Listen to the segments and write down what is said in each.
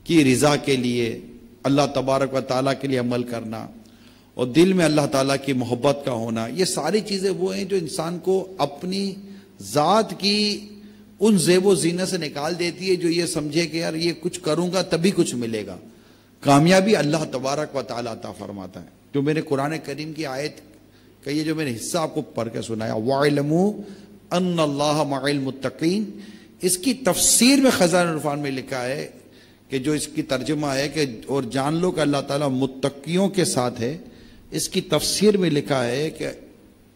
کی رضا کے لیے، اللہ تبارک و تعالیٰ کے لیے عمل کرنا، اور دل میں اللہ تعالیٰ کی محبت کا ہونا، یہ ساری چیزیں وہ ہیں جو انسان کو اپنی ذات کی ان زیب و زینت سے نکال دیتی ہے، جو یہ سمجھے کہ یار یہ کچھ کروں گا تبھی کچھ ملے گا۔ کامیابی اللہ تبارک و تعالیٰ عطا فرماتا ہے۔ جو میرے قرآن کریم کی آیت کا یہ جو میں نے حصہ آپ کو پڑھ کے سنایا، وَاعْلَمُوا أَنَّ اللَّهَ مَعَ الْمُتَّقِينَ، اس کی تفسیر میں خزائن العرفان میں لکھا ہے کہ جو اس کی ترجمہ ہے کہ اور جان لو کہ اللہ تعالیٰ متقیوں کے ساتھ ہے، اس کی تفسیر میں لکھا ہے کہ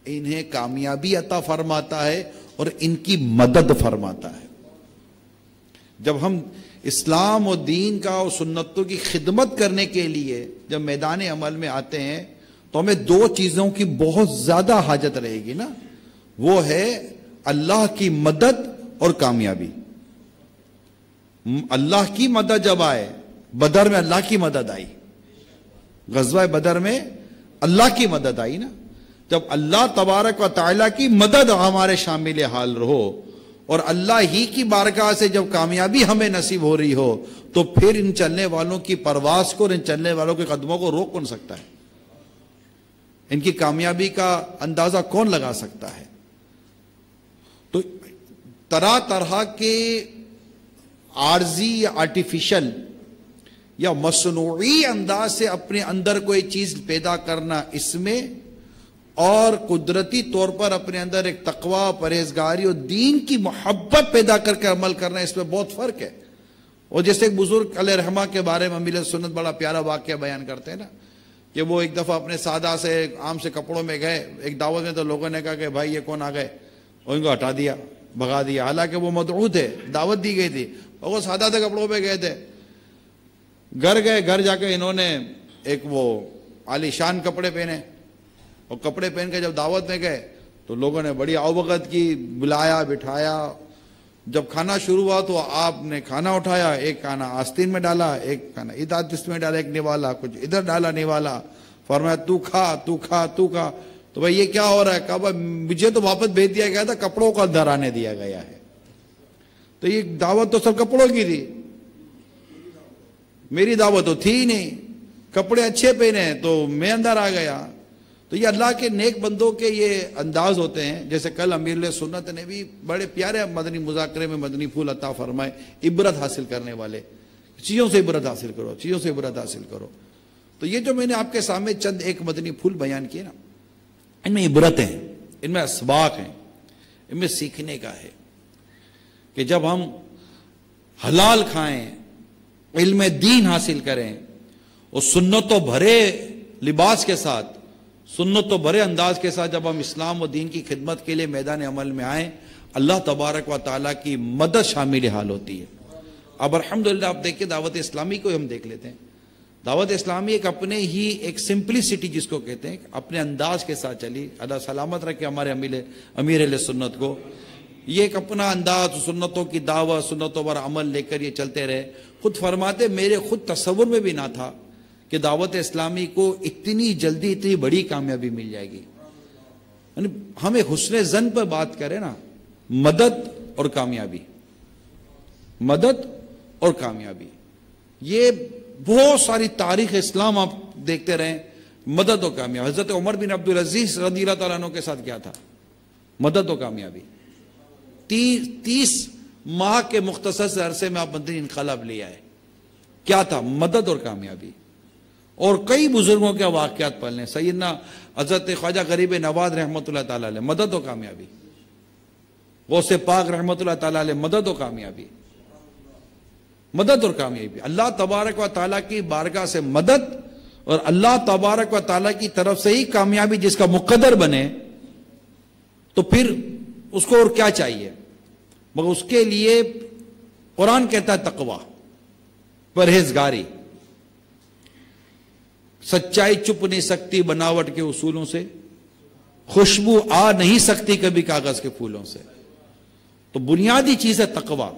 انہیں کامیابی عطا فرماتا ہے اور ان کی مدد فرماتا ہے۔ جب ہم اسلام اور دین کا اور سنتوں کی خدمت کرنے کے لیے جب میدان عمل میں آتے ہیں تو ہمیں دو چیزوں کی بہت زیادہ حاجت رہے گی نا، وہ ہے اللہ کی مدد اور کامیابی۔ اللہ کی مدد جب آئے، بدر میں اللہ کی مدد آئی، غزوہ بدر میں اللہ کی مدد آئی نا، جب اللہ تبارک و تعالیٰ کی مدد ہمارے شامل حال رہو اور اللہ ہی کی بارگاہ سے جب کامیابی ہمیں نصیب ہو رہی ہو، تو پھر ان چلنے والوں کی پرواز کو اور ان چلنے والوں کے قدموں کو روک کون سکتا ہے؟ ان کی کامیابی کا اندازہ کون لگا سکتا ہے؟ تو طرح طرح کے عارضی یا آرٹیفیشل یا مصنوعی انداز سے اپنے اندر کوئی چیز پیدا کرنا اس میں، اور قدرتی طور پر اپنے اندر ایک تقوی، پرہیزگاری اور دین کی محبت پیدا کر کے عمل کرنا، اس میں بہت فرق ہے۔ اور جیسے ایک بزرگ علیہ رحمہ کے بارے میں امیر سنت بڑا پیارا واقعہ بیان کرتے ہیں نا، کہ وہ ایک دفعہ اپنے سادہ سے عام سے کپڑوں میں گئے ایک دعوت میں، تو لوگوں نے کہا کہ بھائی یہ کون آ گئے، اور ان کو ہٹا دیا، بھگا دیا، حالانکہ وہ مدعو تھے، دعوت دی گئی تھی، اور وہ سادہ سے کپڑوں پہ گئے تھے۔ گھر گئے، گھر جا کے انہوں نے ایک وہ عالی شان کپڑے پہنے، اور کپڑے پہن کے جب دعوت میں گئے تو لوگوں نے بڑی آوبگت کی، بلایا، بٹھایا۔ جب کھانا شروع ہوا تو آپ نے کھانا اٹھایا، ایک کھانا آستین میں ڈالا، ایک کھانا ادھر میں ڈالا، ایک نوالا، کچھ ادھر ڈالا نوالا، فرمایا تو کھا تو کھا تو کھا۔ تو بھائی یہ کیا ہو رہا ہے؟ کہا بھائی مجھے تو واپس بھیج دیا گیا تھا، کپڑوں کو اندر آنے دیا گیا ہے۔ تو یہ دعوت تو سب کپڑوں کی تھی، میری دعوت تو تھی ہی نہیں، کپڑے اچھے پہنے تو میں اندر آ گیا۔ تو یہ اللہ کے نیک بندوں کے یہ انداز ہوتے ہیں۔ جیسے کل امیر سنت نے بھی بڑے پیارے مدنی مذاکرے میں مدنی پھول عطا فرمائے، عبرت حاصل کرنے والے، چیزوں سے عبرت حاصل کرو، چیزوں سے عبرت حاصل کرو۔ تو یہ جو میں نے آپ کے سامنے چند ایک مدنی پھول بیان کیے نا، ان میں عبرتیں ہیں، ان میں اسباق ہیں، ان میں سیکھنے کا ہے کہ جب ہم حلال کھائیں، علم دین حاصل کریں، اور سنتوں بھرے لباس کے ساتھ، سنتوں بھرے انداز کے ساتھ جب ہم اسلام و دین کی خدمت کے لیے میدان عمل میں آئیں، اللہ تبارک و تعالیٰ کی مدد شامل حال ہوتی ہے۔ اب الحمدللہ آپ دیکھیں دعوت اسلامی کو ہم دیکھ لیتے ہیں۔ دعوت اسلامی ایک اپنے ہی ایک سمپلسٹی جس کو کہتے ہیں، اپنے انداز کے ساتھ چلی، اللہ سلامت رکھے ہمارے امیر اہل سنت کو، یہ ایک اپنا انداز، سنتوں کی دعوت، سنتوں پر عمل لے کر یہ چلتے رہے۔ خود فرماتے میرے خود تصور میں بھی نہ تھا کہ دعوت اسلامی کو اتنی جلدی اتنی بڑی کامیابی مل جائے گی۔ یعنی ہمیں حسن ظن پر بات کریں نا، مدد اور کامیابی، مدد اور کامیابی، یہ بہت ساری تاریخ اسلام آپ دیکھتے رہیں، مدد و کامیابی۔ حضرت عمر بن عبدالعزیز رضی اللہ تعالیٰ عنہ کے ساتھ کیا تھا؟ مدد و کامیابی۔ 30 ماہ کے مختصر سے عرصے میں آپ مدنی انقلاب لے آئے، کیا تھا؟ مدد اور کامیابی۔ اور کئی بزرگوں کے واقعات پڑھ لیں، سیدنا حضرت خواجہ غریب نواز رحمۃ اللہ تعالیٰ علیہ، مدد و کامیابی۔ غوث پاک رحمۃ اللہ تعالیٰ علیہ، مدد و کامیابی، مدد اور کامیابی۔ اللہ تبارک و تعالیٰ کی بارگاہ سے مدد، اور اللہ تبارک و تعالیٰ کی طرف سے ہی کامیابی جس کا مقدر بنے، تو پھر اس کو اور کیا چاہیے؟ مگر اس کے لیے قرآن کہتا ہے تقوی، پرہیزگاری۔ سچائی چھپ نہیں سکتی بناوٹ کے اصولوں سے، خوشبو آ نہیں سکتی کبھی کاغذ کے پھولوں سے۔ تو بنیادی چیز ہے تقوی،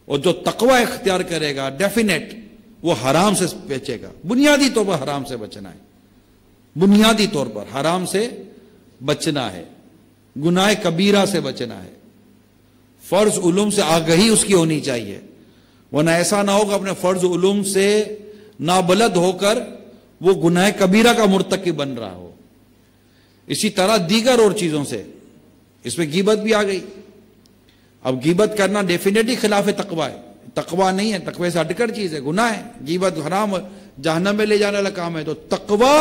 اور جو تقوی اختیار کرے گا ڈیفینیٹ وہ حرام سے بچے گا۔ بنیادی طور پر حرام سے بچنا ہے، بنیادی طور پر حرام سے بچنا ہے، گناہ کبیرہ سے بچنا ہے، فرض علوم سے آگہی اس کی ہونی چاہیے، ورنہ ایسا نہ ہو کہ اپنے فرض علوم سے نابلد ہو کر وہ گناہ کبیرہ کا مرتکب بن رہا ہو۔ اسی طرح دیگر اور چیزوں سے، اس میں غیبت بھی آ گئی۔ اب غیبت کرنا ڈیفینیٹلی خلاف تقوی ہے، تقوی نہیں ہے، تقوی سے ہٹ کر چیز ہے، گناہ ہے، غیبت حرام جہنم میں لے جانے والا کام ہے۔ تو تقوی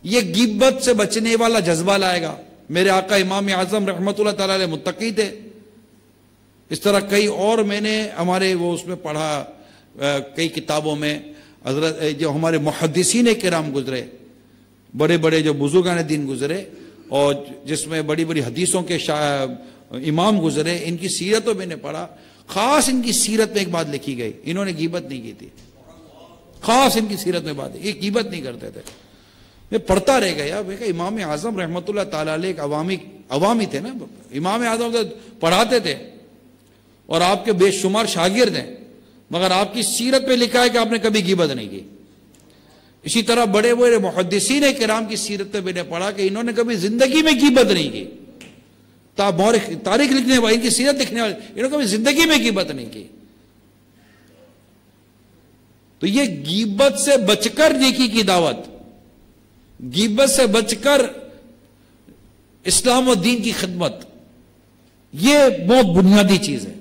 یہ غیبت سے بچنے والا جذبہ لائے گا۔ میرے آقا امام اعظم رحمۃ اللہ تعالی علیہ متقی تھے، اس طرح کئی اور میں نے ہمارے وہ اس میں پڑھا کئی کتابوں میں، حضرت جو ہمارے محدثین کرام گزرے، بڑے بڑے جو بزرگان دین گزرے، اور جس میں بڑی بڑی حدیثوں کے امام گزرے، ان کی سیرتوں میں نے پڑھا۔ خاص ان کی سیرت میں ایک بات لکھی گئی، انہوں نے غیبت نہیں کی تھی، خاص ان کی سیرت میں بات ہے، یہ غیبت نہیں کرتے تھے۔ میں پڑھتا رہ گیا، امام اعظم رحمۃ اللہ تعالیٰ علیہ ایک عوامی تھے نا، امام اعظم تو پڑھاتے تھے اور آپ کے بے شمار شاگرد ہیں، مگر آپ کی سیرت میں لکھا ہے کہ آپ نے کبھی غیبت نہیں کی۔ اسی طرح بڑے بڑے محدثین کرام کی سیرت میں نے پڑھا کہ انہوں نے کبھی زندگی میں غیبت نہیں کی۔ تاریخ لکھنے والے، ان کی سیرت لکھنے والے، انہوں نے کبھی زندگی میں غیبت نہیں کی۔ تو یہ غیبت سے بچ کر نیکی کی دعوت، غیبت سے بچ کر اسلام و دین کی خدمت، یہ بہت بنیادی چیز ہے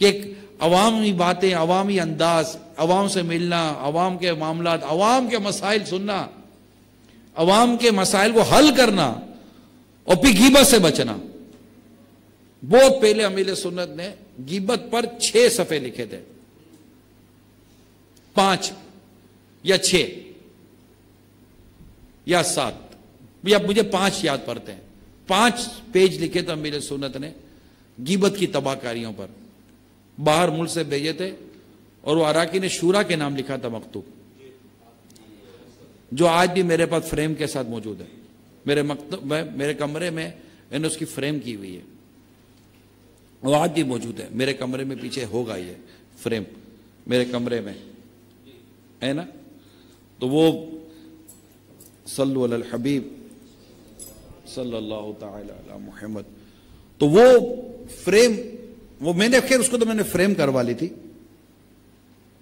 کہ ایک عوامی باتیں، عوامی انداز، عوام سے ملنا، عوام کے معاملات، عوام کے مسائل سننا، عوام کے مسائل کو حل کرنا، اور پھر غیبت سے بچنا۔ بہت پہلے امیل سنت نے غیبت پر 6 صفحے لکھے تھے، 5 یا 6 یا 7، یا مجھے 5 یاد پڑتے ہیں، 5 پیج لکھے تھے امیل سنت نے غیبت کی تباہ کاریوں پر، باہر ملک سے بھیجے تھے، اور وہ اراکین شورا کے نام لکھا تھا مکتوب، جو آج بھی میرے پاس فریم کے ساتھ موجود ہے، میرے کمرے میں میں نے اس کی فریم کی ہوئی ہے، وہ آج بھی موجود ہے میرے کمرے میں، پیچھے ہوگا یہ فریم میرے کمرے میں ہے نا۔ تو وہ صلو علی الحبیب صلی اللہ تعالی علی محمد، تو وہ فریم، وہ میں نے خیر اس کو تو میں نے فریم کروا لی تھی،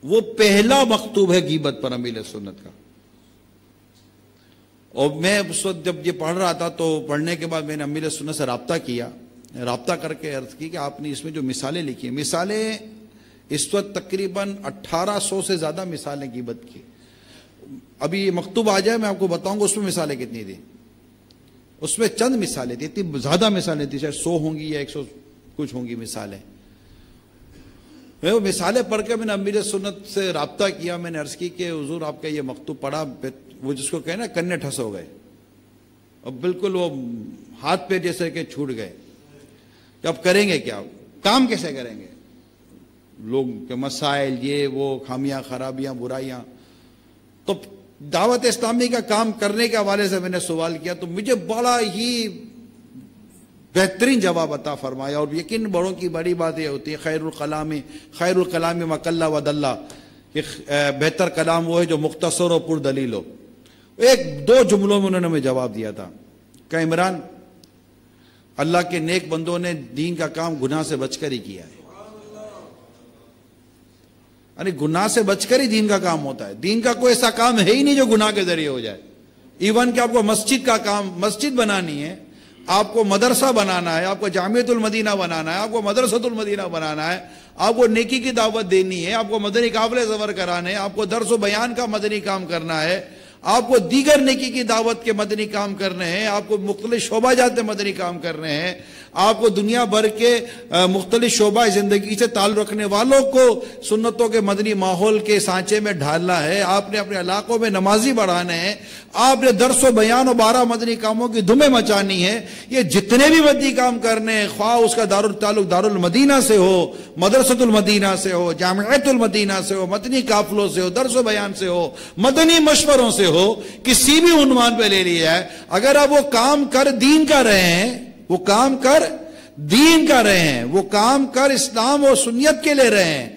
وہ پہلا مکتوب ہے غیبت پر امیل سنت کا۔ اور میں اس وقت جب یہ پڑھ رہا تھا تو پڑھنے کے بعد میں نے امیل سنت سے رابطہ کیا، رابطہ کر کے عرض کی کہ آپ نے اس میں جو مثالیں لکھی ہیں، مثالیں اس وقت تقریباً 1800 سے زیادہ مثالیں غیبت کی۔ ابھی یہ مکتوب آ جائے میں آپ کو بتاؤں گا اس میں مثالیں کتنی تھی۔ اس میں چند مثالیں تھی، اتنی زیادہ مثالیں تھی، شاید 100 ہوں گی یا 100 کچھ ہوں گی مثالیں۔ میں وہ مثالیں پڑھ کے میں نے امیر سنت سے رابطہ کیا، میں نے عرض کی کہ حضور آپ کا یہ مکتوب پڑھا، وہ جس کو کہے نا کنے ٹھس ہو گئے، اب بالکل وہ ہاتھ پہ جیسے کہ چھوٹ گئے کہ اب کریں گے کیا، کام کیسے کریں گے، لوگ کے مسائل، یہ وہ خامیاں خرابیاں برائیاں۔ تو دعوت اسلامی کا کام کرنے کے حوالے سے میں نے سوال کیا تو مجھے بڑا ہی بہترین جواب عطا فرمایا، اور یقین بڑوں کی بڑی بات یہ ہوتی ہے خیر الکلام ما قل و دل، کہ بہتر کلام وہ ہے جو مختصر و پر دلیل ہو۔ 1-2 جملوں میں انہوں نے ہمیں جواب دیا تھا کہ عمران، اللہ کے نیک بندوں نے دین کا کام گناہ سے بچ کر ہی کیا ہے، یعنی گناہ سے بچ کر ہی دین کا کام ہوتا ہے، دین کا کوئی ایسا کام ہے ہی نہیں جو گناہ کے ذریعے ہو جائے۔ ایون کہ آپ کو مسجد کا کام، مسجد بنانی ہے، آپ کو مدرسہ بنانا ہے، آپ کو جامعۃ المدینہ بنانا ہے، آپ کو مدرسۃ المدینہ بنانا ہے، آپ کو نیکی کی دعوت دینی ہے، آپ کو مدنی قافلے سفر کرانے ہیں، آپ کو درس و بیان کا مدنی کام کرنا ہے، آپ کو دیگر نیکی کی دعوت کے مدنی کام کرنے ہیں، آپ کو مختلف شعبہ جات میں مدنی کام کرنے ہیں، آپ کو دنیا بھر کے مختلف شعبہ زندگی سے تعلق رکھنے والوں کو سنتوں کے مدنی ماحول کے سانچے میں ڈھالنا ہے، آپ نے اپنے علاقوں میں نمازی بڑھانے ہیں، آپ نے درس و بیان و 12 مدنی کاموں کی دھمیں مچانی ہے۔ یہ جتنے بھی مدنی کام کرنے ہیں، خواہ اس کا تعلق دار المدینہ سے ہو، مدرسۃ المدینہ سے ہو، جامعۃ المدینہ سے ہو، مدنی قافلوں سے ہو، درس و بیان سے ہو، مدنی مشوروں سے ہو، کسی بھی عنوان پہ لے لیا ہے، اگر آپ وہ کام کر دین کا رہے ہیں، وہ کام کر دین کا رہے ہیں، وہ کام کر اسلام و سنت کے لے رہے ہیں،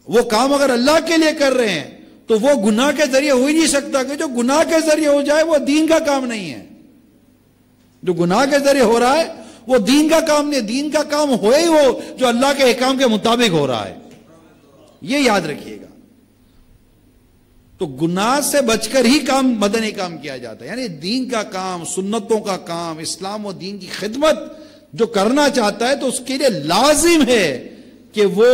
وہ کام اگر اللہ کے لیے کر رہے ہیں تو وہ گناہ کے ذریعے ہو ہی نہیں سکتا، کہ جو گناہ کے ذریعے ہو جائے وہ دین کا کام نہیں ہے، جو گناہ کے ذریعے ہو رہا ہے وہ دین کا کام نہیں ہے، دین کا کام ہو ہی وہ جو اللہ کے احکام کے مطابق ہو رہا ہے۔ یہ یاد رکھیے گا. تو گناہ سے بچ کر ہی کام مدنی کام کیا جاتا ہے. یعنی دین کا کام، سنتوں کا کام، اسلام و دین کی خدمت جو کرنا چاہتا ہے تو اس کے لیے لازم ہے کہ وہ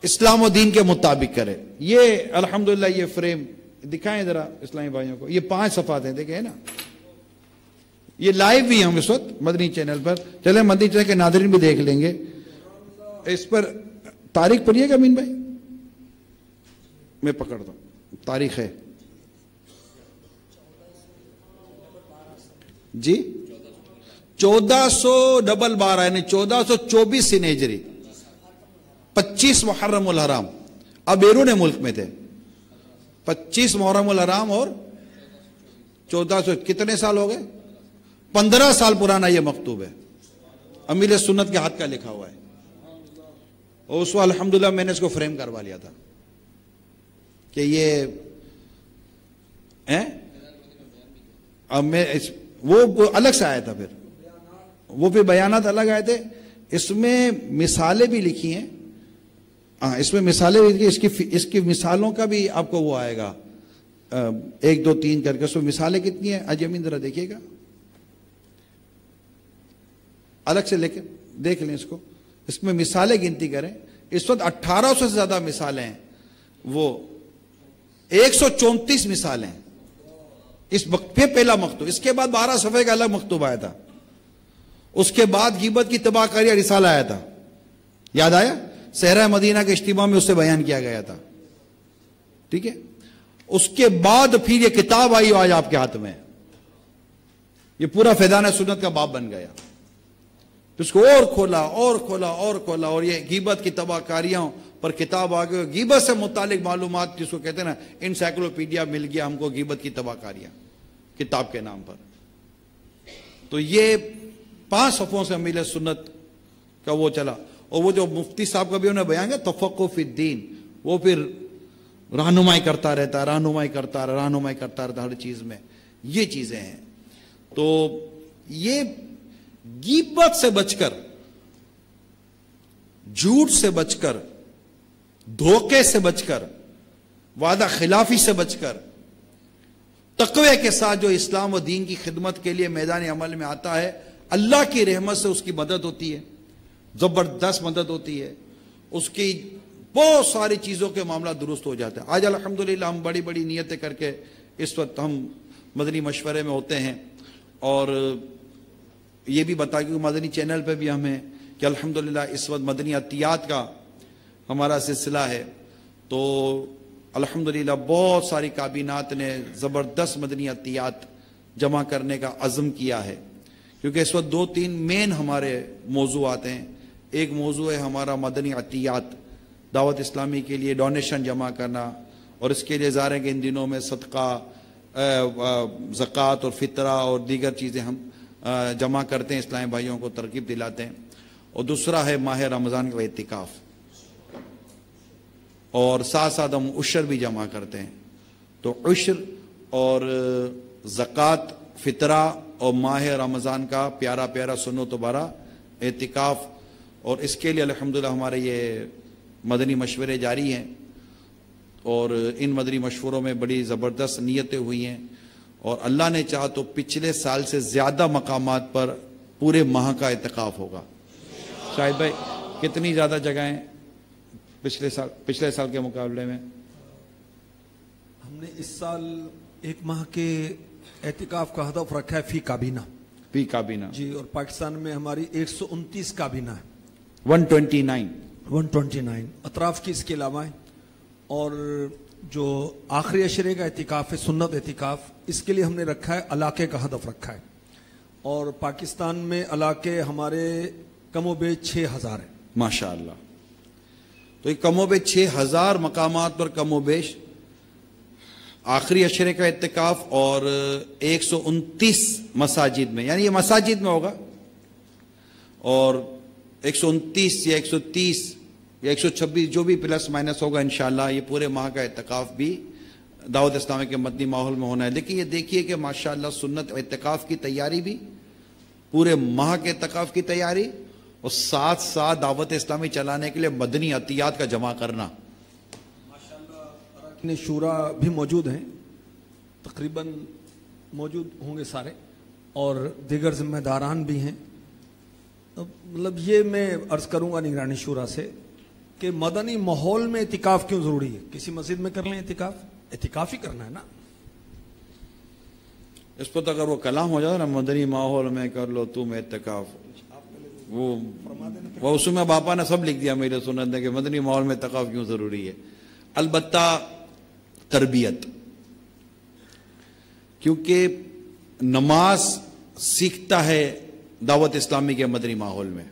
اسلام و دین کے مطابق کرے. یہ الحمدللہ یہ فریم دکھائیں ذرا اسلامی بھائیوں کو. یہ 5 صفحات ہیں، دیکھیں نا. یہ لائیو بھی ہم اس وقت مدنی چینل پر. چلیں مدنی چینل کے ناظرین بھی دیکھ لیں گے. اس پر تاریخ پڑھیے گا امین بھائی؟ میں پکڑتا ہوں. تاریخ ہے جی 1412 یعنی 1424 ہجری، 25 محرم الحرام. اب بیرون ملک میں تھے. 25 محرم الحرام اور 1400 کتنے سال ہو گئے؟ 15 سال پرانا یہ مکتوب ہے. امیر سنت کے ہاتھ کا لکھا ہوا ہے. اور اس وقت الحمدللہ میں نے اس کو فریم کروا لیا تھا کہ یہ اب میں وہ الگ سے آیا تھا. پھر وہ پھر بیانات الگ آئے تھے. اس میں مثالیں بھی لکھی ہیں. اس میں مثالیں بھی لکھی. اس کی مثالوں کا بھی آپ کو وہ آئے گا 1 2 3 کر کے. اس میں مثالیں کتنی ہیں اجمین ذرا دیکھیے گا الگ سے. لیکن دیکھ لیں اس کو. اس میں مثالیں گنتی کریں. اس وقت 1800 سے زیادہ مثالیں ہیں. وہ 134 مثالیں ہیں. اس پہ پہلا مکتوب. اس کے بعد 12 صفحے کا الگ مکتوب آیا تھا. اس کے بعد غیبت کی تباہ کاری رسالہ آیا تھا. یاد آیا؟ صحرا مدینہ کے اجتماع میں اس سے بیان کیا گیا تھا. ٹھیک ہے. اس کے بعد پھر یہ کتاب آئی آج آپ کے ہاتھ میں. یہ پورا فیضان سنت کا باب بن گیا. اس کو اور کھولا اور کھولا اور کھولا. اور یہ غیبت کی تباہ کاریاں پر کتاب آ گئی. غیبت سے متعلق معلومات جس کو کہتے ہیں نا انسائکلوپیڈیا مل گیا ہم کو غیبت کی تباہ کاریاں کتاب کے نام پر. تو یہ 5 صفحوں سے امیر سنت کا وہ چلا. اور وہ جو مفتی صاحب کا بھی انہوں نے بیان کیا تفقہ فی الدین، وہ پھر رہنمائی کرتا رہتا رہتا ہر چیز میں. یہ چیزیں ہیں. تو یہ غیبت سے بچ کر، جھوٹ سے بچ کر، دھوکے سے بچ کر، وعدہ خلافی سے بچ کر، تقوی کے ساتھ جو اسلام و دین کی خدمت کے لیے میدان عمل میں آتا ہے، اللہ کی رحمت سے اس کی مدد ہوتی ہے. زبردست مدد ہوتی ہے. اس کی بہت ساری چیزوں کے معاملات درست ہو جاتے ہیں. آج الحمدللہ ہم بڑی بڑی نیتیں کر کے اس وقت ہم مدنی مشورے میں ہوتے ہیں. اور یہ بھی بتا کہ مدنی چینل پہ بھی ہمیں کہ الحمدللہ اس وقت مدنی عطیات کا ہمارا سلسلہ ہے. تو الحمدللہ بہت ساری کابینات نے زبردست مدنی عطیات جمع کرنے کا عزم کیا ہے. کیونکہ اس وقت 2-3 مین ہمارے موضوعات ہیں. ایک موضوع ہے ہمارا مدنی عطیات، دعوت اسلامی کے لیے ڈونیشن جمع کرنا. اور اس کے لیے ظاہر ہے کہ ان دنوں میں صدقہ، زکوٰۃ اور فطرہ اور دیگر چیزیں ہم جمع کرتے ہیں، اسلامی بھائیوں کو ترغیب دلاتے ہیں. اور دوسرا ہے ماہ رمضان کا اعتکاف. اور ساتھ ساتھ ہم عشر بھی جمع کرتے ہیں. تو عشر اور زکوٰۃ، فطرہ اور ماہ رمضان کا پیارا پیارا سنو دوبارہ اعتکاف. اور اس کے لیے الحمدللہ ہمارے یہ مدنی مشورے جاری ہیں. اور ان مدنی مشوروں میں بڑی زبردست نیتیں ہوئی ہیں. اور اللہ نے چاہا تو پچھلے سال سے زیادہ مقامات پر پورے ماہ کا اعتکاف ہوگا. شاہد بھائی کتنی زیادہ جگہیں پچھلے سال کے مقابلے میں؟ ہم نے اس سال 1 ماہ کے اعتکاف کا ہدف رکھا ہے فی کابینہ جی. اور پاکستان میں ہماری 129 کابینہ ہے. 129 اطراف کی اس کے علاوہ ہیں. اور جو آخری عشرے کا اعتکاف ہے سنت اعتکاف، اس کے لیے ہم نے رکھا ہے علاقے کا ہدف رکھا ہے. اور پاکستان میں علاقے ہمارے کم و بیش 6000 ہیں ماشاءاللہ. تو یہ کم و بیش 6000 مقامات پر کم و بیش آخری عشرے کا اعتکاف. اور 129 مساجد میں، یعنی یہ مساجد میں ہوگا. اور 129 یا 130 یا 126 جو بھی پلس مائنس ہوگا انشاءاللہ یہ پورے ماہ کا اعتکاف بھی دعوت اسلامی کے مدنی ماحول میں ہونا ہے. لیکن یہ دیکھیے کہ ماشاءاللہ سنت اعتکاف کی تیاری بھی، پورے ماہ کے اعتکاف کی تیاری اور ساتھ ساتھ دعوت اسلامی چلانے کے لیے مدنی عطیات کا جمع کرنا. اراکین شورا بھی موجود ہیں، تقریباً موجود ہوں گے سارے، اور دیگر ذمہ داران بھی ہیں. مطلب یہ میں عرض کروں گا نگرانی شورا سے کہ مدنی ماحول میں اعتکاف کیوں ضروری ہے؟ کسی مسجد میں کر لیں اعتکاف ہی کرنا ہے نا. اس پر تو اگر وہ کلام ہو جائے نا، مدنی ماحول میں کر لو تم اعتکاف، وہ اس میں باپا نے سب لکھ دیا میرے سنت نے کہ مدنی ماحول میں اعتکاف کیوں ضروری ہے. البتہ تربیت، کیونکہ نماز سیکھتا ہے دعوت اسلامی کے مدنی ماحول میں.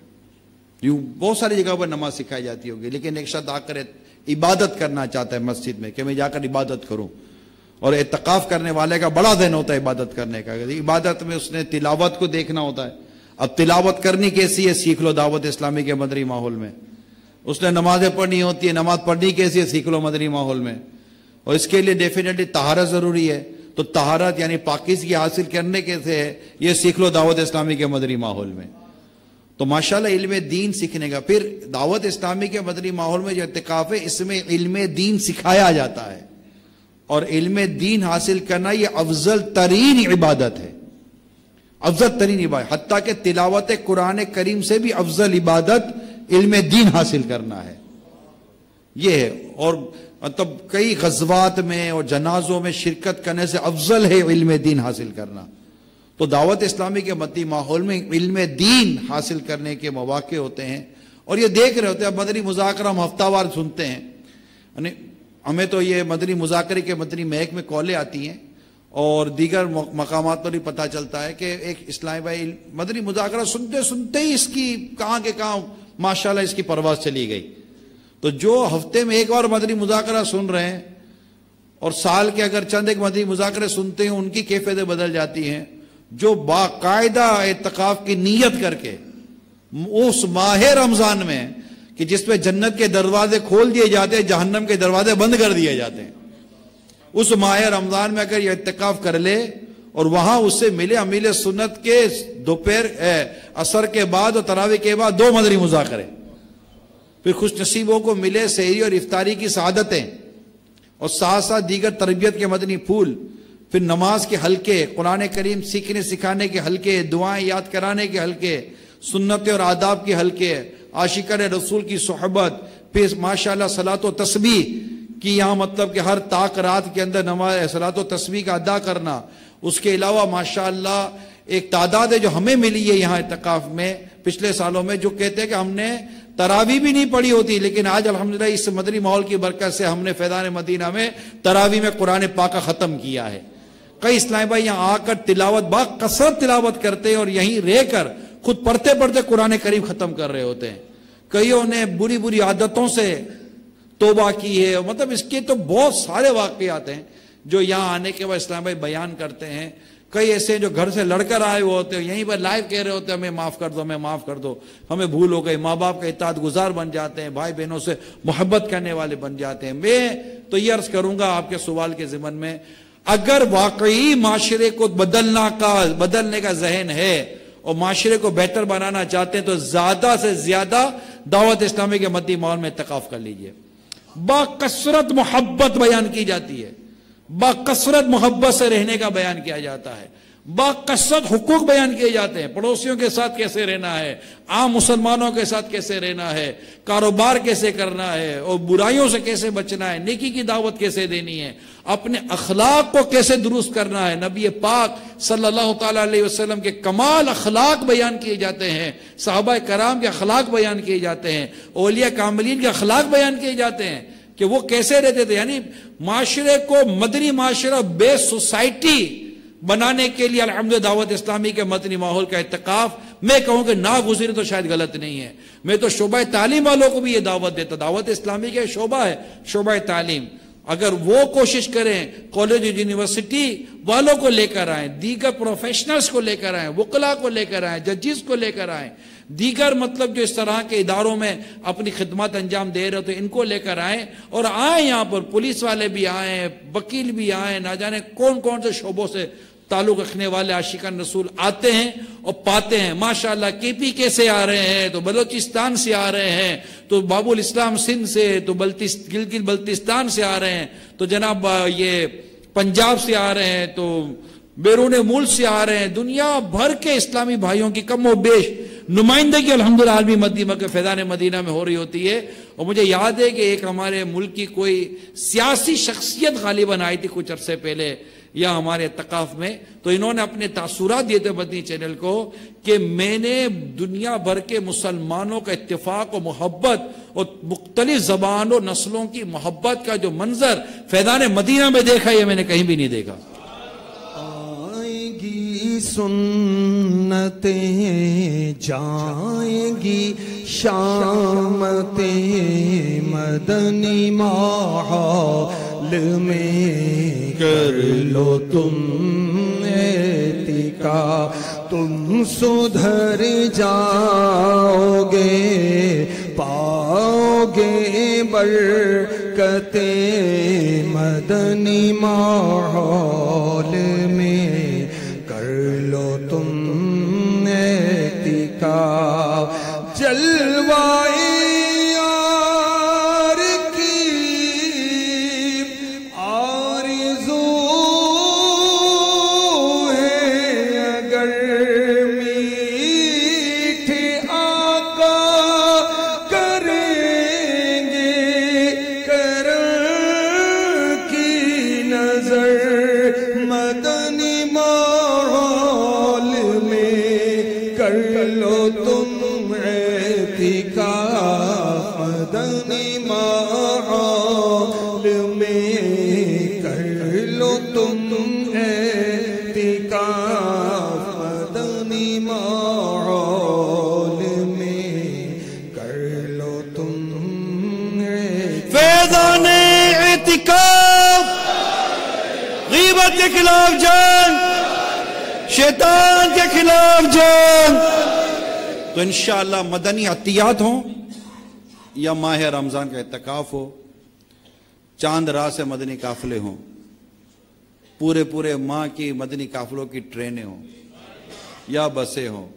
یوں بہت ساری جگہ پر نماز سکھائی جاتی ہوگی، لیکن ایک شخص آ کر عبادت کرنا چاہتا ہے مسجد میں کہ میں جا کر عبادت کروں، اور اعتکاف کرنے والے کا بڑا ذہن ہوتا ہے عبادت کرنے کا. عبادت میں اس نے تلاوت کو دیکھنا ہوتا ہے. اب تلاوت کرنی کیسی ہے سیکھ لو دعوت اسلامی کے مدنی ماحول میں. اس نے نمازیں پڑھنی ہوتی ہے، نماز پڑھنی کیسی ہے سیکھ لو مدنی ماحول میں. اور اس کے لیے ڈیفینیٹلی طہارت ضروری ہے، تو طہارت یعنی پاکیزگی حاصل کرنے کیسے ہے یہ سیکھ لو دعوت اسلامی کے مدنی ماحول میں. تو ماشاءاللہ علم دین سیکھنے کا، پھر دعوت اسلامی کے مدنی ماحول میں جو اعتکاف ہے اس میں علم دین سکھایا جاتا ہے، اور علم دین حاصل کرنا یہ افضل ترین عبادت ہے. افضل ترین عبادت، حتیٰ کہ تلاوت قرآن کریم سے بھی افضل عبادت علم دین حاصل کرنا ہے. یہ ہے، اور مطلب کئی غزوات میں اور جنازوں میں شرکت کرنے سے افضل ہے علم دین حاصل کرنا. تو دعوت اسلامی کے مدنی ماحول میں علم دین حاصل کرنے کے مواقع ہوتے ہیں، اور یہ دیکھ رہے ہوتے ہیں. مدنی مذاکرہ ہم ہفتہ وار سنتے ہیں، یعنی ہمیں تو یہ مدنی مذاکرے کے مدنی مہک میں کالیں آتی ہیں اور دیگر مقامات پر بھی پتہ چلتا ہے کہ ایک اسلامی بھائی مدنی مذاکرہ سنتے سنتے ہی اس کی کہاں کے کہاں ماشاءاللہ اس کی پرواز چلی گئی. تو جو ہفتے میں ایک بار مدنی مذاکرہ سن رہے ہیں اور سال کے اگر چند ایک مدنی مذاکرے سنتے ہیں ان کی کیفیتیں بدل جاتی ہیں. جو باقاعدہ اعتکاف کی نیت کر کے اس ماہ رمضان میں کہ جس پہ جنت کے دروازے کھول دیے جاتے ہیں، جہنم کے دروازے بند کر دیے جاتے ہیں، اس ماہ رمضان میں اگر یہ اعتکاف کر لے اور وہاں اس سے ملے امیل سنت کے دوپہر عصر کے بعد اور تراویح کے بعد 2 مدنی مذاکرے، پھر خوش نصیبوں کو ملے سحری اور افطاری کی سعادتیں، اور ساتھ ساتھ دیگر تربیت کے مدنی پھول، پھر نماز کے حلقے، قرآن کریم سیکھنے سکھانے کے حلقے، دعائیں یاد کرانے کے حلقے، سنت اور آداب کے حلقے، عاشقان رسول کی صحبت، پھر ماشاءاللہ صلاۃ و تسبیح کی یہاں مطلب کہ ہر طاق رات کے اندر نماز صلاۃ و تسبیح کا ادا کرنا. اس کے علاوہ ماشاءاللہ ایک تعداد ہے جو ہمیں ملی ہے یہاں اعتکاف میں پچھلے سالوں میں، جو کہتے ہیں کہ ہم نے تراویح بھی نہیں پڑھی ہوتی، لیکن آج الحمدللہ اس مدنی ماحول کی برکت سے ہم نے فیضان مدینہ میں تراویح میں قرآن پاک کا ختم کیا ہے. کئی اسلامی بھائی یہاں آ کر تلاوت با کثرت تلاوت کرتے ہیں اور یہیں رہ کر خود پڑھتے پڑھتے قرآن کریم ختم کر رہے ہوتے ہیں. کئیوں نے بری بری عادتوں سے توبہ کی ہے. مطلب اس کے تو بہت سارے واقعات ہیں جو یہاں آنے کے بعد اسلام بھائی بیان کرتے ہیں. کئی ایسے ہیں جو گھر سے لڑ کر آئے ہوئے ہوتے ہیں، یہیں پر لائیو کہہ رہے ہوتے ہیں ہمیں معاف کر دو، ہمیں معاف کر دو، ہمیں بھول ہو گئی. ماں باپ کا اطاعت گزار بن جاتے ہیں، بھائی بہنوں سے محبت کرنے والے بن جاتے ہیں. میں تو یہ عرض کروں گا آپ کے سوال کے ضمن میں، اگر واقعی معاشرے کو بدلنے کا ذہن ہے اور معاشرے کو بہتر بنانا چاہتے ہیں تو زیادہ سے زیادہ دعوت اسلامی کے مدنی ماحول میں اعتکاف کر لیجئے. باکثرت محبت بیان کی جاتی ہے، باکثرت محبت سے رہنے کا بیان کیا جاتا ہے، باکثرت حقوق بیان کیے جاتے ہیں. پڑوسیوں کے ساتھ کیسے رہنا ہے، عام مسلمانوں کے ساتھ کیسے رہنا ہے، کاروبار کیسے کرنا ہے، اور برائیوں سے کیسے بچنا ہے، نیکی کی دعوت کیسے دینی ہے، اپنے اخلاق کو کیسے درست کرنا ہے. نبی پاک صلی اللہ تعالیٰ علیہ وسلم کے کمال اخلاق بیان کیے جاتے ہیں، صحابہ کرام کے اخلاق بیان کیے جاتے ہیں، اولیاء کاملین کے اخلاق بیان کیے جاتے ہیں کہ وہ کیسے رہتے تھے. یعنی معاشرے کو مدنی معاشرہ بیس سوسائٹی بنانے کے لیے الحمدللہ دعوت اسلامی کے مدنی ماحول کا اعتکاف میں کہوں کہ ناگزیر تو شاید غلط نہیں ہے. میں تو شعبہ تعلیم والوں کو بھی یہ دعوت دیتا، دعوت اسلامی کے شعبہ ہے شعبہ تعلیم، اگر وہ کوشش کریں کالج یونیورسٹی والوں کو لے کر آئیں، دیگر پروفیشنلز کو لے کر آئیں، وکلاء کو لے کر آئیں، ججز کو لے کر آئیں، دیگر مطلب جو اس طرح کے اداروں میں اپنی خدمات انجام دے رہے ہوتے ان کو لے کر آئیں، اور آئیں یہاں پر پولیس والے بھی آئیں، وکیل بھی آئیں، نہ جانے کون کون سے شعبوں سے تعلق رکھنے والے عاشقان رسول آتے ہیں اور پاتے ہیں. ماشاءاللہ KPK سے آ رہے ہیں تو بلوچستان سے آ رہے ہیں تو باب الاسلام سندھ سے تو گلگت بلتستان سے آ رہے ہیں تو جناب یہ پنجاب سے آ رہے ہیں تو بیرون ملک سے آ رہے ہیں. دنیا بھر کے اسلامی بھائیوں کی کم و بیش نمائندگی الحمدللہ عالمی مدینہ کے فیضان مدینہ میں ہو رہی ہوتی ہے. اور مجھے یاد ہے کہ ایک ہمارے ملک کی کوئی سیاسی شخصیت غالباً آئی تھی کچھ عرصے پہلے یا ہمارے اعتکاف میں, تو انہوں نے اپنے تاثرات دیے تھے مدنی چینل کو کہ میں نے دنیا بھر کے مسلمانوں کا اتفاق و محبت اور مختلف زبان و نسلوں کی محبت کا جو منظر فیضان مدینہ میں دیکھا یہ میں نے کہیں بھی نہیں دیکھا. آئیں گی سنتیں جائیں گی شامتیں مدنی ماحول میں کر لو تم اعتکاف تم سدھر جاؤ گے پاؤ گے برکتیں مدنی ماحول میں کر لو تم اعتکاف. جلوائے یار کی آرزو ہے اگر میٹھے آقا کریں گے کرم کی نظر مدنی ماحول میں کر لو تم مدنی ماحول میں کر لو تم اعتکاف مدنی ماحول میں کر لو تم فیضان اعتکاف, غیبت کے خلاف جنگ, شیطان کے خلاف جنگ. تو انشاءاللہ مدنی عطیات ہوں یا ماہ رمضان کا اعتکاف ہو, چاند راہ سے مدنی قافلے ہوں, پورے ماہ کی مدنی قافلوں کی ٹرینیں ہوں یا بسیں ہوں,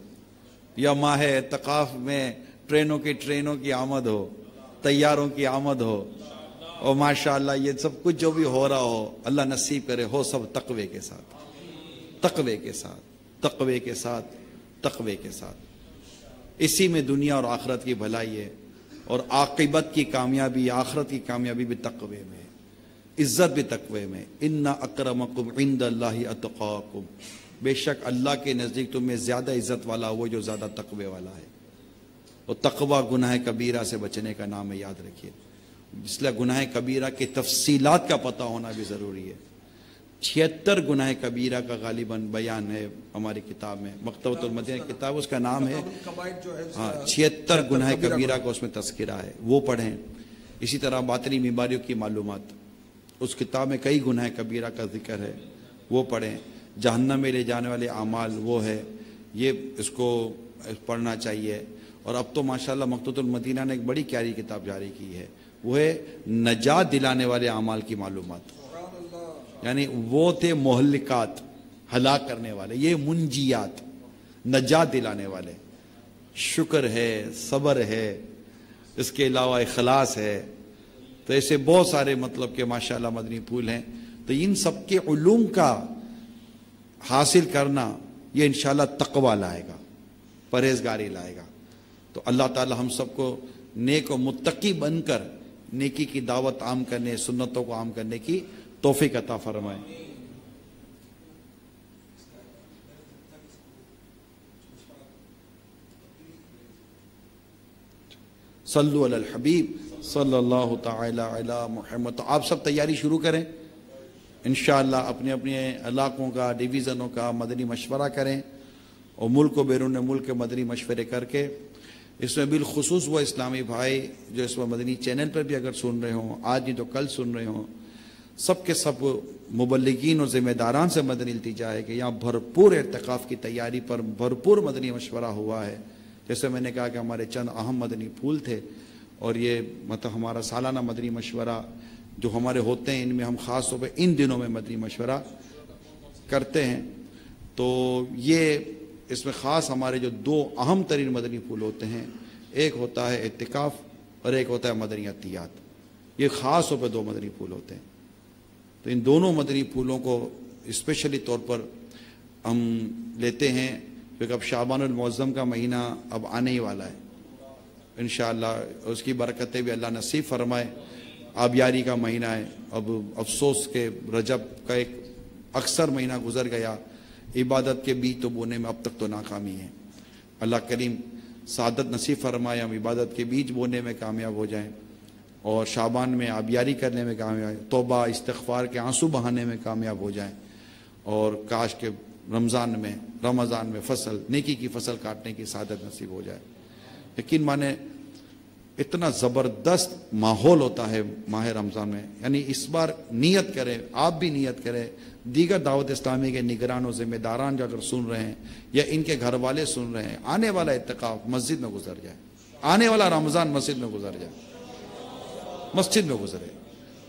یا ماہ اعتکاف میں ٹرینوں کی آمد ہو, طیاروں کی آمد ہو, اور ماشاءاللہ یہ سب کچھ جو بھی ہو رہا ہو اللہ نصیب کرے ہو سب تقوی کے ساتھ, تقوی کے ساتھ, تقوی کے ساتھ, تقوی کے ساتھ. اسی میں دنیا اور آخرت کی بھلائی ہے, اور عاقبت کی کامیابی, آخرت کی کامیابی بھی تقوی میں ہے, عزت بھی تقوی میں. ان اکرمکم عند اللہ اتقاکم, بے شک اللہ کے نزدیک تم میں زیادہ عزت والا وہ جو زیادہ تقوی والا ہے. اور تقوی گناہ کبیرہ سے بچنے کا نام ہے, یاد رکھیے. اس لیے گناہ کبیرہ کی تفصیلات کا پتہ ہونا بھی ضروری ہے. 76 گناہ کبیرہ کا غالباً بیان ہے ہماری کتاب میں, مکتبۃ المدینہ کتاب اس کا نام ہے. ہاں 76 گناہ کبیرہ کا اس میں تذکرہ ہے, وہ پڑھیں. اسی طرح باطنی بیماریوں کی معلومات, اس کتاب میں کئی گناہ کبیرہ کا ذکر ہے, وہ پڑھیں. جہنم میں لے جانے والے اعمال وہ ہے, یہ اس کو پڑھنا چاہیے. اور اب تو ماشاءاللہ مکتبۃ المدینہ نے ایک بڑی پیاری کتاب جاری کی ہے, وہ ہے نجات دلانے والے اعمال کی معلومات. یعنی وہ تھے مہلکات, ہلاک کرنے والے, یہ منجیات, نجات دلانے والے. شکر ہے, صبر ہے, اس کے علاوہ اخلاص ہے. تو ایسے بہت سارے مطلب کہ ماشاءاللہ مدنی پھول ہیں. تو ان سب کے علوم کا حاصل کرنا یہ انشاءاللہ تقوی لائے گا, پرہیزگاری لائے گا. تو اللہ تعالی ہم سب کو نیک و متقی بن کر نیکی کی دعوت عام کرنے, سنتوں کو عام کرنے کی توفیق عطا فرمائے. صلو علی الحبیب صلی اللہ تعالی علی محمد. تو آپ سب تیاری شروع کریں انشاءاللہ, اپنے اپنے علاقوں کا, ڈویژنوں کا مدنی مشورہ کریں, اور ملک و بیرون ملک کے مدنی مشورے کر کے. اس میں بالخصوص وہ اسلامی بھائی جو اس میں مدنی چینل پر بھی اگر سن رہے ہوں, آج نہیں تو کل سن رہے ہوں, سب کے سب مبلغین اور ذمہ داران سے مدنی التجا ہے کہ یہاں بھرپور اعتکاف کی تیاری پر بھرپور مدنی مشورہ ہوا ہے. جیسے میں نے کہا کہ ہمارے چند اہم مدنی پھول تھے, اور یہ مطلب ہمارا سالانہ مدنی مشورہ جو ہمارے ہوتے ہیں, ان میں ہم خاص طور پہ ان دنوں میں مدنی مشورہ کرتے ہیں. تو یہ اس میں خاص ہمارے جو دو اہم ترین مدنی پھول ہوتے ہیں، ایک ہوتا ہے اعتکاف اور ایک ہوتا ہے مدنی عطیات۔ یہ خاص طور پہ دو مدنی پھول ہوتے ہیں۔ تو ان دونوں مدنی پھولوں کو اسپیشلی طور پر ہم لیتے ہیں، کیونکہ اب شعبان المعظم کا مہینہ اب آنے ہی والا ہے انشاءاللہ، اس کی برکتیں بھی اللہ نصیب فرمائے۔ آبیاری کا مہینہ ہے، اب افسوس کہ رجب کا ایک اکثر مہینہ گزر گیا، عبادت کے بیج تو بونے میں اب تک تو ناکامی ہے۔ اللہ کریم سعادت نصیب فرمائے، ہم عبادت کے بیج بونے میں کامیاب ہو جائیں اور شعبان میں آبیاری کرنے میں کامیاب، توبہ استغفار کے آنسو بہانے میں کامیاب ہو جائیں، اور کاش کہ رمضان میں فصل نیکی کی فصل کاٹنے کی سعادت نصیب ہو جائے۔ یقین مانے اتنا زبردست ماحول ہوتا ہے ماہ رمضان میں، یعنی اس بار نیت کریں، آپ بھی نیت کریں، دیگر دعوت اسلامی کے نگران و ذمہ داران جو اگر سن رہے ہیں یا ان کے گھر والے سن رہے ہیں، آنے والا اعتکاف مسجد میں گزر جائے، آنے والا رمضان مسجد میں گزر جائے، مسجد میں گزرے،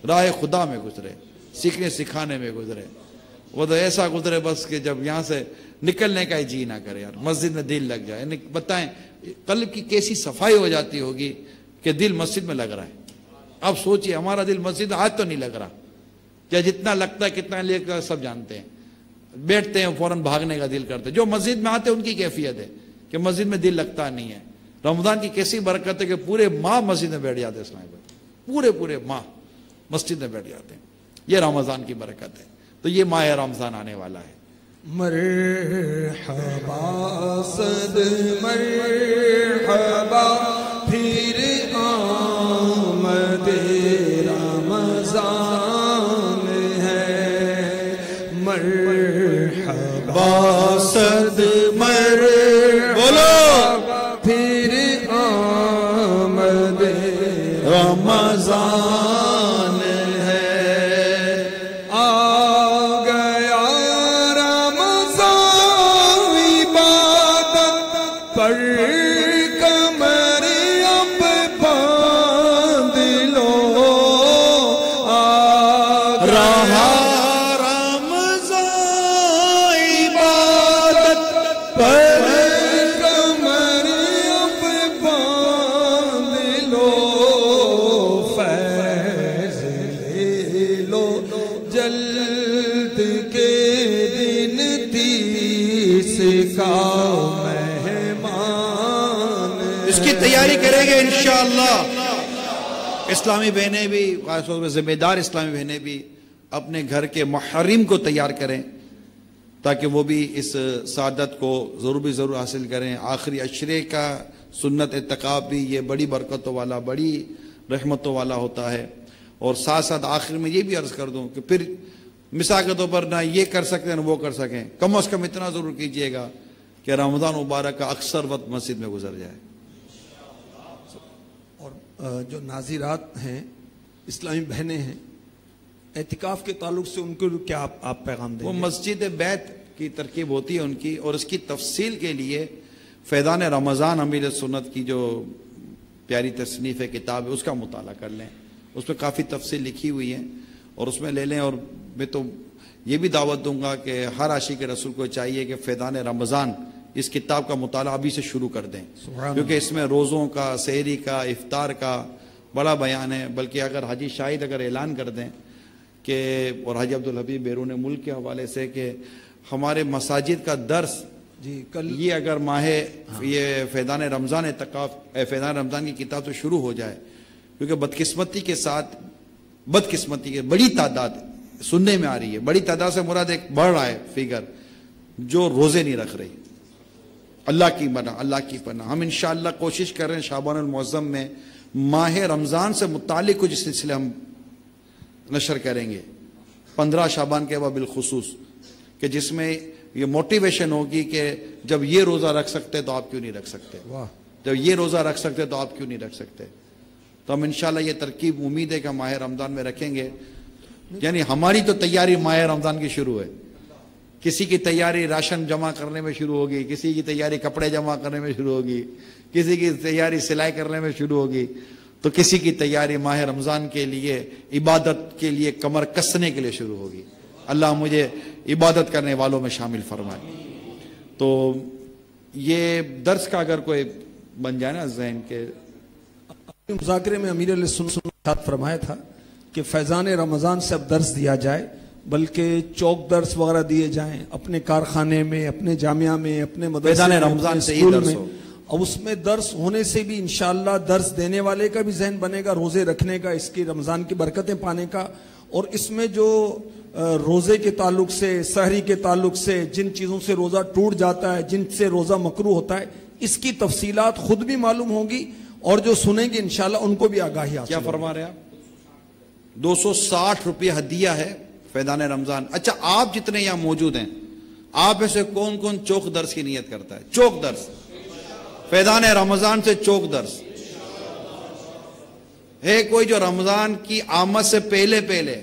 راہ خدا میں گزرے، سیکھنے سکھانے میں گزرے۔ وہ تو ایسا گزرے بس کہ جب یہاں سے نکلنے کا ہی جی نہ کرے، یار مسجد میں دل لگ جائے۔ یعنی بتائیں قلب کی کیسی صفائی ہو جاتی ہوگی کہ دل مسجد میں لگ رہا ہے۔ اب سوچئے ہمارا دل مسجد میں آج تو نہیں لگ رہا، کیا جتنا لگتا ہے کتنا لے کر سب جانتے ہیں، بیٹھتے ہیں فوراً بھاگنے کا دل کرتے ہیں۔ جو مسجد میں آتے ہیں ان کی کیفیت ہے کہ مسجد میں دل لگتا نہیں ہے۔ رمضان کی کیسی برکت ہے کہ پورے ماہ مسجد میں بیٹھ جاتے ہیں، اسلام پر پورے ماہ مسجد میں بیٹھ جاتے ہیں۔ یہ رمضان کی برکت ہے۔ تو یہ ماہ رمضان آنے والا ہے۔ مرحبا صد مرحبا پھر آمد رمضان ہے، مرحبا صد مرحبا پھر آمد رمضان ہے، اس کی تیاری کریں گے انشاءاللہ۔ اسلامی بہنیں بھی، خاص طور پر ذمہ دار اسلامی بہنیں بھی اپنے گھر کے محرم کو تیار کریں تاکہ وہ بھی اس سعادت کو ضرور حاصل کریں۔ آخری عشرے کا سنت اعتکاف بھی یہ بڑی برکتوں والا، بڑی رحمتوں والا ہوتا ہے۔ اور ساتھ ساتھ آخر میں یہ بھی عرض کر دوں کہ پھر مثال کے طور پر نہ یہ کر سکتے ہیں نہ وہ کر سکیں، کم از کم اتنا ضرور کیجئے گا کہ رمضان مبارک کا اکثر وقت مسجد میں گزر جائے۔ اور جو ناظرات ہیں، اسلامی بہنیں ہیں، اعتکاف کے تعلق سے ان کو کیا آپ پیغام دیں گے؟ وہ مسجد بیت کی ترکیب ہوتی ہے ان کی، اور اس کی تفصیل کے لیے فیضان رمضان امیر سنت کی جو پیاری تصنیف کتاب ہے اس کا مطالعہ کر لیں، اس میں کافی تفصیل لکھی ہوئی ہے اور اس میں لے لیں۔ اور میں تو یہ بھی دعوت دوں گا کہ ہر عاشق رسول کو چاہیے کہ فیضان رمضان اس کتاب کا مطالعہ ابھی سے شروع کر دیں، کیونکہ اس میں روزوں کا، سحری کا، افطار کا بڑا بیان ہے۔ بلکہ اگر حاجی شاہد اگر اعلان کر دیں کہ، اور حاجی عبدالحبیب بیرون ملک کے حوالے سے، کہ ہمارے مساجد کا درس کل یہ اگر ماہ یہ فیضان رمضان اعتکاف فیضان رمضان کی کتاب سے شروع ہو جائے، کیونکہ بدقسمتی کے ساتھ بدقسمتی کے بڑی تعداد سننے میں آ رہی ہے، بڑی تعداد سے مراد ایک بڑھ رہا ہے فگر جو روزے نہیں رکھ رہی۔ اللہ کی پناہ، اللہ کی پناہ۔ ہم انشاءاللہ کوشش کر رہے ہیں شعبان المعظم میں ماہ رمضان سے متعلق کچھ سلسلے ہم نشر کریں گے 15 شعبان کے بعد بالخصوص، کہ جس میں یہ موٹیویشن ہوگی کہ جب یہ روزہ رکھ سکتے تو آپ کیوں نہیں رکھ سکتے، جب یہ روزہ رکھ سکتے تو آپ کیوں نہیں رکھ سکتے۔ تو ہم انشاءاللہ یہ ترکیب امید ہے کہ ماہ رمضان میں رکھیں گے۔ یعنی ہماری تو تیاری ماہ رمضان کی شروع ہے، کسی کی تیاری راشن جمع کرنے میں شروع ہوگی، کسی کی تیاری کپڑے جمع کرنے میں شروع ہوگی، کسی کی تیاری سلائی کرنے میں شروع ہوگی، تو کسی کی تیاری ماہ رمضان کے لیے عبادت کے لیے کمر کسنے کے لیے شروع ہوگی۔ اللہ مجھے عبادت کرنے والوں میں شامل فرمائے. تو یہ درس کا اگر کوئی بن جائے نا ذہن کے مذاکرے میں امیر علیہ سنت فرمایا تھا کہ فیضان رمضان سے اب درس دیا جائے، بلکہ چوک درس وغیرہ دیے جائیں اپنے کارخانے میں، اپنے جامعہ میں، اپنے مدرسے فیضان میں، رمضان اپنے سے ہی اسکول درس میں. ہو. اور اس میں درس ہونے سے بھی انشاءاللہ درس دینے والے کا بھی ذہن بنے گا، روزے رکھنے کا، اس کی رمضان کی برکتیں پانے کا. اور اس میں جو روزے کے تعلق سے، سحری کے تعلق سے جن چیزوں سے روزہ ٹوٹ جاتا ہے، جن سے روزہ مکروہ ہوتا ہے، اس کی تفصیلات خود بھی معلوم ہوگی اور جو سنیں گے انشاءاللہ ان کو بھی آگاہی حاصل کیا ہوگی. فرما رہے ہیں آپ؟ 260 روپے ہدیہ ہے فیضان رمضان. اچھا آپ جتنے یہاں موجود ہیں، آپ میں سے کون کون چوک درس کی نیت کرتا ہے؟ چوک درس فیضان رمضان سے چوک درس ہے. کوئی جو رمضان کی آمد سے پہلے پہلے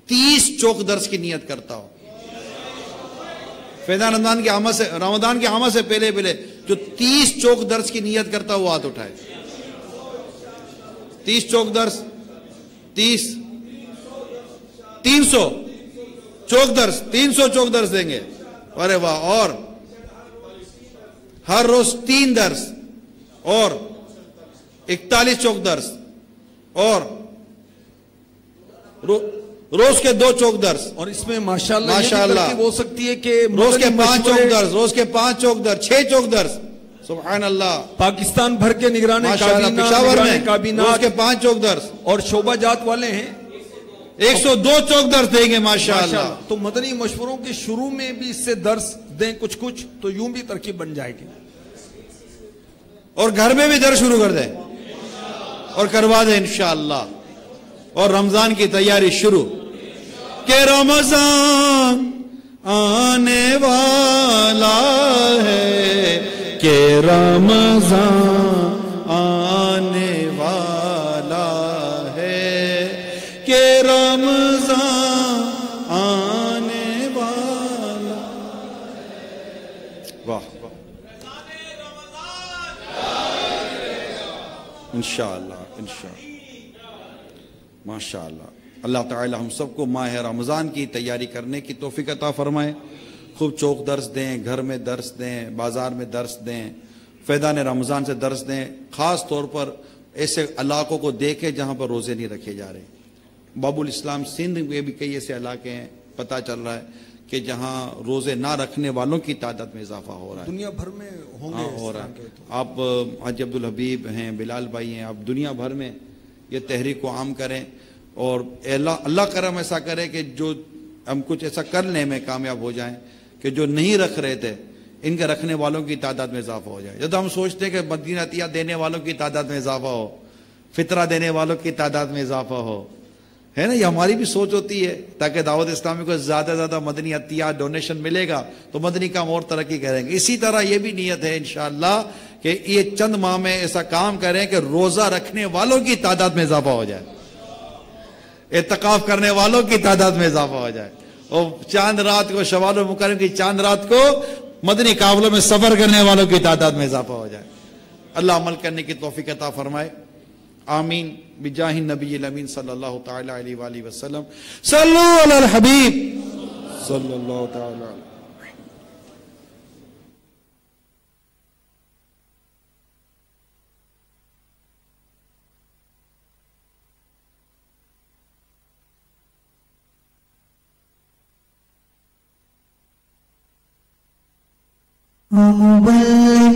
30 چوک درس کی نیت کرتا ہو؟ فیضان رمضان کی آمد سے پہلے جو 30 چوک درس کی نیت کرتا ہو وہ ہاتھ اٹھائے. 30 چوک درس، 300 چوک درس، 300 چوک درس دیں گے. ارے واہ. اور ہر روز 3 درس اور 41 چوک درس اور روز کے 2 چوک درس. اور اس میں ماشاءاللہ ماشاءاللہ یہ بھی ہو سکتی ہے کہ روز کے 5 چوک مشورے درس، روز کے 5 چوک درس، 6 چوک درس. سبحان اللہ. پاکستان بھر کے نگران ماشاءاللہ پشاور میں روز کابینات کے 5 چوک درس اور شعبہ جات والے ہیں 102 چوک درس دیں گے ماشاءاللہ. تو مدنی مشوروں کے شروع میں بھی اس سے درس دیں کچھ تو یوں بھی ترکیب بن جائے گی. اور گھر میں بھی درس شروع کر دیں اور کروا دیں انشاءاللہ. اور رمضان کی تیاری شروع کہ رمضان آنے والا ہے، کہ رمضان آنے والا ہے، کہ رمضان آنے والا. واہ انشاءاللہ ماشاءاللہ. اللہ تعالی ہم سب کو ماہ رمضان کی تیاری کرنے کی توفیق عطا فرمائے. خوب چوک درس دیں، گھر میں درس دیں، بازار میں درس دیں، فیضان رمضان سے درس دیں. خاص طور پر ایسے علاقوں کو دیکھیں جہاں پر روزے نہیں رکھے جا رہے. باب الاسلام سندھ میں بھی کئی ایسے علاقے ہیں، پتہ چل رہا ہے کہ جہاں روزے نہ رکھنے والوں کی تعداد میں اضافہ ہو رہا ہے. دنیا بھر میں ہوں گے ہو رہا ہے. آپ حاجی عبدالحبیب ہیں، بلال بھائی ہیں، آپ دنیا بھر میں یہ تحریک کو عام کریں. اور اللہ کرم ایسا کرے کہ جو ہم کچھ ایسا کرنے میں کامیاب ہو جائیں کہ جو نہیں رکھ رہے تھے ان کے رکھنے والوں کی تعداد میں اضافہ ہو جائے. جب ہم سوچتے ہیں کہ مدینہ عطیہ دینے والوں کی تعداد میں اضافہ ہو، فطرہ دینے والوں کی تعداد میں اضافہ ہو، ہے نا. یہ ہماری بھی سوچ ہوتی ہے تاکہ دعوت اسلامی کو زیادہ زیادہ مدنی عطیہ ڈونیشن ملے گا تو مدنی کام اور ترقی کریں گے. اسی طرح یہ بھی نیت ہے انشاءاللہ کہ یہ چند ماہ میں ایسا کام کریں کہ روزہ رکھنے والوں کی تعداد میں اضافہ ہو جائے، اعتکاف کرنے والوں کی تعداد میں اضافہ ہو جائے، اور چاند رات کو شوال و مکرم کی چاند رات کو مدنی قافلوں میں سفر کرنے والوں کی تعداد میں اضافہ ہو جائے. اللہ عمل کرنے کی توفیق عطا فرمائے. آمین بجاہ النبی الامین صلی اللہ تعالی علیہ وآلہ وسلم. صلو علی الحبیب صلی اللہ تعالی علیہ. ومبلغ